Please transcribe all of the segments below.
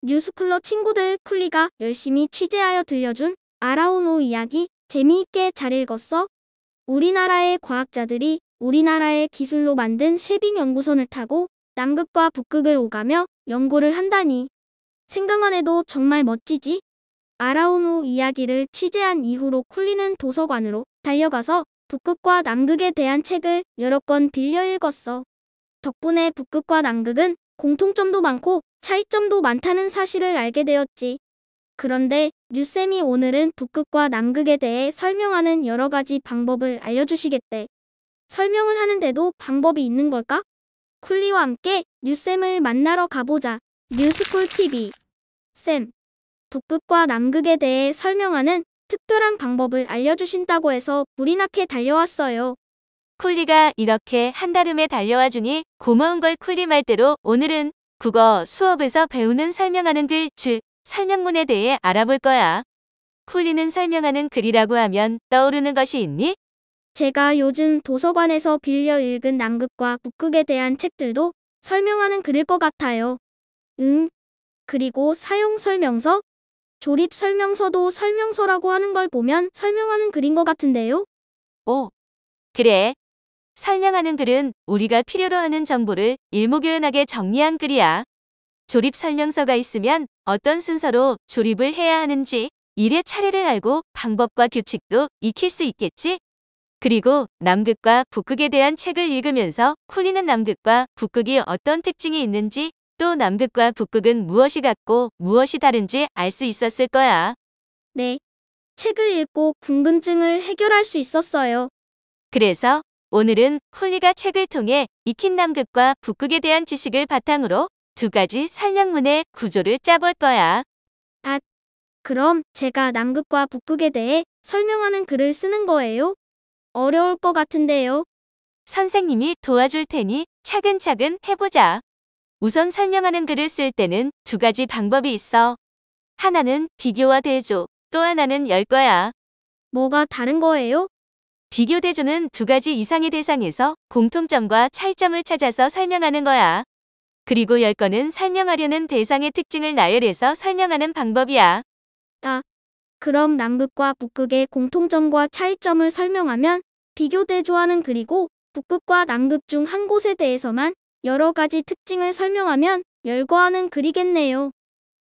뉴스쿨러 친구들, 쿨리가 열심히 취재하여 들려준 알아온 이야기 재미있게 잘 읽었어? 우리나라의 과학자들이 우리나라의 기술로 만든 쉐빙 연구선을 타고 남극과 북극을 오가며 연구를 한다니. 생각만 해도 정말 멋지지? 알아온 이야기를 취재한 이후로 쿨리는 도서관으로 달려가서 북극과 남극에 대한 책을 여러 권 빌려 읽었어. 덕분에 북극과 남극은 공통점도 많고 차이점도 많다는 사실을 알게 되었지. 그런데 류쌤이 오늘은 북극과 남극에 대해 설명하는 여러 가지 방법을 알려주시겠대. 설명을 하는데도 방법이 있는 걸까? 쿨리와 함께 류쌤을 만나러 가보자. 뉴스쿨TV. 쌤, 북극과 남극에 대해 설명하는 특별한 방법을 알려주신다고 해서 불이 나게 달려왔어요. 쿨리가 이렇게 한달음에 달려와 주니 고마운 걸 쿨리 말대로 오늘은 국어 수업에서 배우는 설명하는 글, 즉 설명문에 대해 알아볼 거야. 쿨리는 설명하는 글이라고 하면 떠오르는 것이 있니? 제가 요즘 도서관에서 빌려 읽은 남극과 북극에 대한 책들도 설명하는 글일 것 같아요. 그리고 사용 설명서, 조립 설명서도 설명서라고 하는 걸 보면 설명하는 글인 것 같은데요? 오, 그래. 설명하는 글은 우리가 필요로 하는 정보를 일목요연하게 정리한 글이야. 조립 설명서가 있으면 어떤 순서로 조립을 해야 하는지 일의 차례를 알고 방법과 규칙도 익힐 수 있겠지? 그리고 남극과 북극에 대한 책을 읽으면서 쿨리는 남극과 북극이 어떤 특징이 있는지 또 남극과 북극은 무엇이 같고 무엇이 다른지 알 수 있었을 거야. 네. 책을 읽고 궁금증을 해결할 수 있었어요. 그래서 오늘은 쿨리가 책을 통해 익힌 남극과 북극에 대한 지식을 바탕으로 두 가지 설명문의 구조를 짜볼 거야. 그럼 제가 남극과 북극에 대해 설명하는 글을 쓰는 거예요? 어려울 것 같은데요. 선생님이 도와줄 테니 차근차근 해보자. 우선 설명하는 글을 쓸 때는 두 가지 방법이 있어. 하나는 비교와 대조, 또 하나는 열 거야. 뭐가 다른 거예요? 비교 대조는 두 가지 이상의 대상에서 공통점과 차이점을 찾아서 설명하는 거야. 그리고 열 거는 설명하려는 대상의 특징을 나열해서 설명하는 방법이야. 그럼 남극과 북극의 공통점과 차이점을 설명하면 비교 대조하는 글이고 북극과 남극 중 한 곳에 대해서만 여러 가지 특징을 설명하면 열거하는 글이겠네요.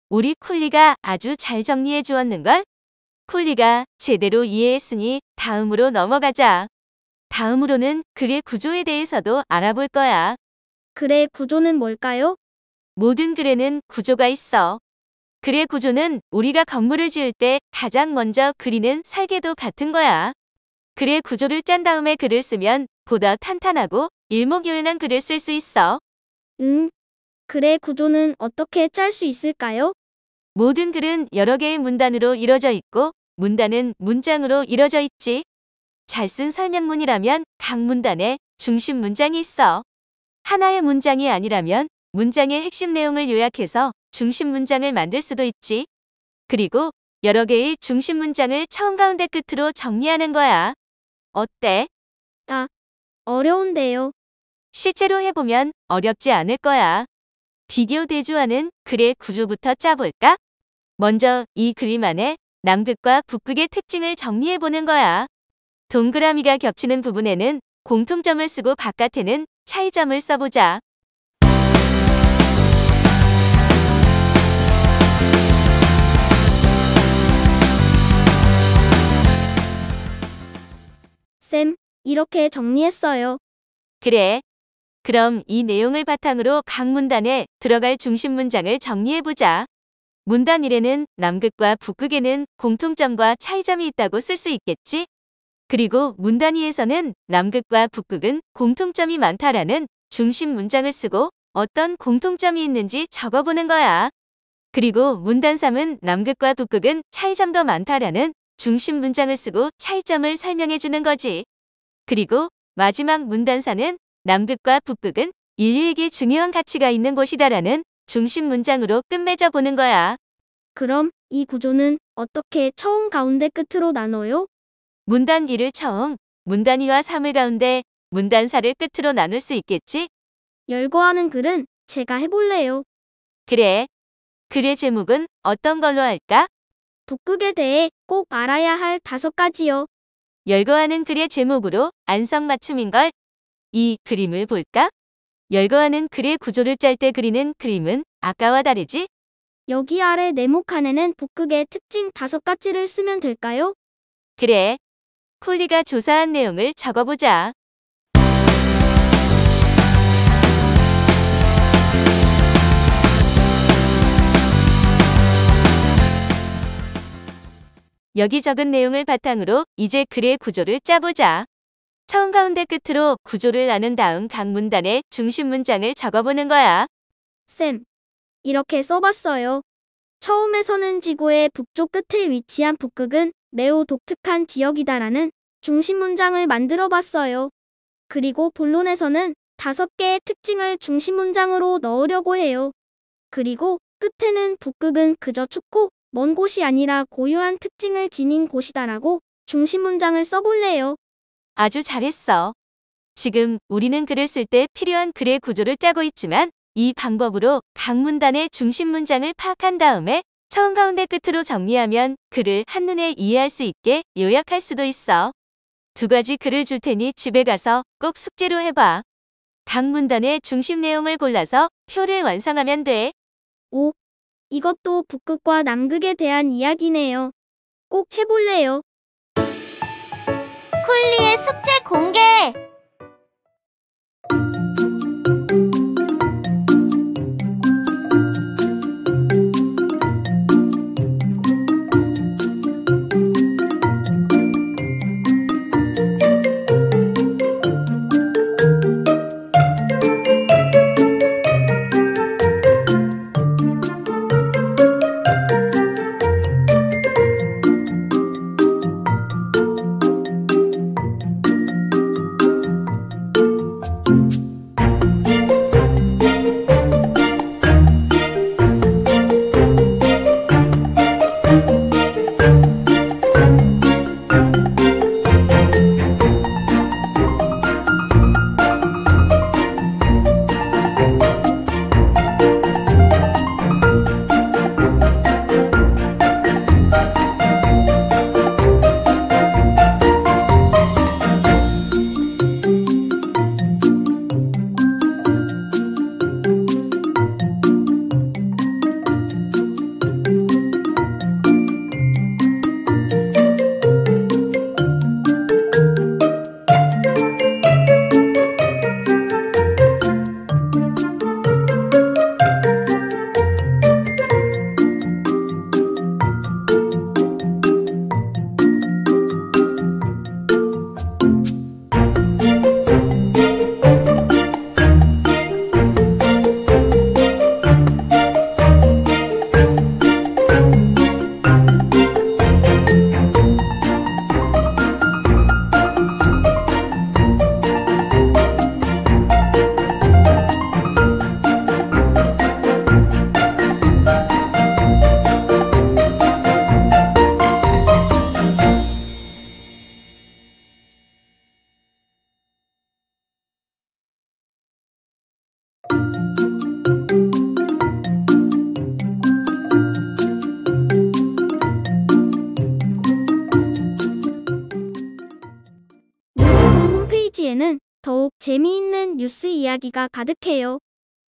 우리 쿨리가 아주 잘 정리해 주었는걸? 쿨리가 제대로 이해했으니 다음으로 넘어가자. 다음으로는 글의 구조에 대해서도 알아볼 거야. 글의 구조는 뭘까요? 모든 글에는 구조가 있어. 글의 구조는 우리가 건물을 지을 때 가장 먼저 그리는 설계도 같은 거야. 글의 구조를 짠 다음에 글을 쓰면 보다 탄탄하고 일목요연한 글을 쓸 수 있어. 글의 구조는 어떻게 짤 수 있을까요? 모든 글은 여러 개의 문단으로 이뤄져 있고 문단은 문장으로 이뤄져 있지. 잘 쓴 설명문이라면 각 문단에 중심 문장이 있어. 하나의 문장이 아니라면 문장의 핵심 내용을 요약해서 중심 문장을 만들 수도 있지. 그리고 여러 개의 중심 문장을 처음 가운데 끝으로 정리하는 거야. 어때? 어려운데요. 실제로 해보면 어렵지 않을 거야. 비교 대조하는 글의 구조부터 짜볼까? 먼저 이 그림 안에 남극과 북극의 특징을 정리해보는 거야. 동그라미가 겹치는 부분에는 공통점을 쓰고 바깥에는 차이점을 써보자. 쌤, 이렇게 정리했어요. 그래. 그럼 이 내용을 바탕으로 각 문단에 들어갈 중심 문장을 정리해보자. 문단 1에는 남극과 북극에는 공통점과 차이점이 있다고 쓸 수 있겠지? 그리고 문단 2에서는 남극과 북극은 공통점이 많다라는 중심 문장을 쓰고 어떤 공통점이 있는지 적어보는 거야. 그리고 문단 3은 남극과 북극은 차이점도 많다라는 중심 문장을 쓰고 차이점을 설명해 주는 거지. 그리고 마지막 문단 4는 남극과 북극은 인류에게 중요한 가치가 있는 곳이다라는 중심 문장으로 끝맺어 보는 거야. 그럼 이 구조는 어떻게 처음 가운데 끝으로 나눠요? 문단 1을 처음, 문단 2와 3을 가운데, 문단 4를 끝으로 나눌 수 있겠지? 열거하는 글은 제가 해볼래요. 그래. 글의 제목은 어떤 걸로 할까? 북극에 대해 꼭 알아야 할 5가지요. 열거하는 글의 제목으로 안성맞춤인걸. 이 그림을 볼까? 열거하는 글의 구조를 짤 때 그리는 그림은 아까와 다르지? 여기 아래 네모칸에는 북극의 특징 5가지를 쓰면 될까요? 그래. 콜리가 조사한 내용을 적어보자. 여기 적은 내용을 바탕으로 이제 글의 구조를 짜보자. 처음 가운데 끝으로 구조를 나눈 다음 각 문단의 중심 문장을 적어보는 거야. 쌤, 이렇게 써봤어요. 처음에서는 지구의 북쪽 끝에 위치한 북극은 매우 독특한 지역이다라는 중심 문장을 만들어 봤어요. 그리고 본론에서는 5개의 특징을 중심 문장으로 넣으려고 해요. 그리고 끝에는 북극은 그저 춥고 먼 곳이 아니라 고유한 특징을 지닌 곳이다라고 중심 문장을 써볼래요. 아주 잘했어. 지금 우리는 글을 쓸 때 필요한 글의 구조를 짜고 있지만 이 방법으로 각 문단의 중심 문장을 파악한 다음에 처음 가운데 끝으로 정리하면 글을 한눈에 이해할 수 있게 요약할 수도 있어. 2가지 글을 줄 테니 집에 가서 꼭 숙제로 해봐. 각 문단의 중심 내용을 골라서 표를 완성하면 돼. 오, 이것도 북극과 남극에 대한 이야기네요. 꼭 해볼래요. 콜리의 숙제 공개! 홈페이지에는 더욱 재미있는 뉴스 이야기가 가득해요.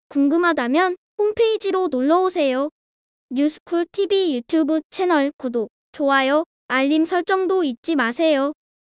궁금하다면 홈페이지로 놀러오세요. 뉴스쿨 TV 유튜브 채널 구독, 좋아요, 알림 설정도 잊지 마세요.